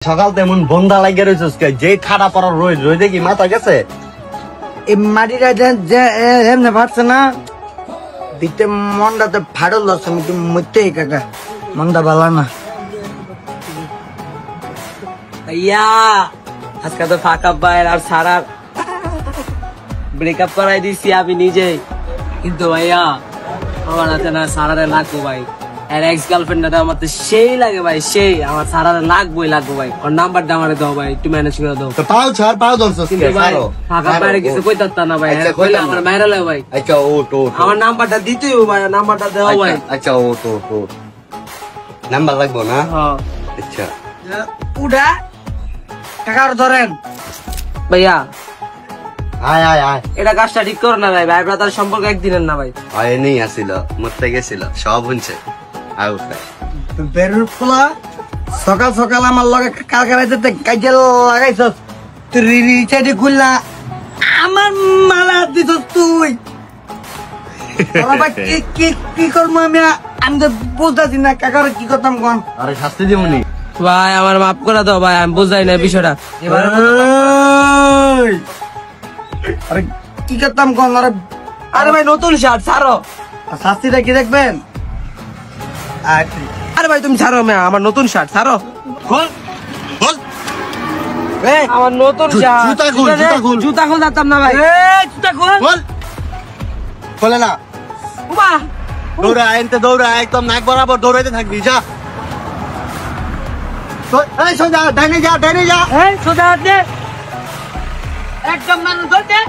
সকাল তেমন বন্ধা লাগিয়ে রয়েছিস যে খাড়া পড়া রই দেখি মাথা গেছে এই মাটিটা এমনি ফাটছে না দিতে মনটাতে ফাটল ধরছে আমি মরতেই কাকা মনটা ভালো না ভাইয়া আজকে তো ফাঁকা বাইর আর সারা ব্রেকআপ করাই দিছি আমি নিজে কিন্তু ভাইয়া আমার হাতে না সারারে লাগবো ভাই আর এক্স গার্লফ্রেন্ড আমার তো সেই লাগে ভাই সেই আমার সারারে লাগবোই ভাই ওর নাম্বারটা আমারে দাও ভাই একটু ম্যানেজ করে দাও তো পাও ছাড় পাও ধরছস কিন্তু ভাই ফাঁকা বাইরে কিছু কইতাম না ভাই আচ্ছা, কইলে কইতাম না। আমার মাইরা লাগে ভাই আচ্ছা ও আমার নাম্বারটা দিতেই হবে ভাই নাম্বারটা দাও ভাই আচ্ছা ও নাম্বার লাগবো না হ্যাঁ আচ্ছা উঠা কাকার ধরেন ভাইয়া আয় আয় আয় এটা কাজটা ঠিক করো না ভাই ভাই ব্রাদার সম্পর্ক একদিনের না ভাই আয় নেই আসিল মরতে গেছিল সব হচ্ছে আউ বেরুর খোলা সকাল সকাল আমার লগে কারখানাতে কাজে লাগাইছ তুই রিচার্জে খুললা আমার মালা দিছ তুই কি করবো আমি তো বুঝতেছি না কাকার কি করতাম কোন আরে শাস্তি দিবনি ভাই আমার মাফ করে দাও ভাই আমি বুঝাই না বিষয়টা এবার আরে কি করতাম কোন আরে ভাই নতুন শার্ট ছাড়ো শাস্তিটা কি দেখবেন আরে ভাই তুমি ছাড়ো আমার নতুন শার্ট ছাড়ো খোল খোল আমার নতুন শার্ট জুতা খুল জুতা খুল যেতাম না ভাই জুতা খুল খোল খোলে না উমা দৌড়া এনতে দৌড়া একদম নাক বরাবর দৌড়াইতে থাকবি যা এই সোজা ডাইনে যা এই সোজা হাত দে একদম মানুষ ধরতে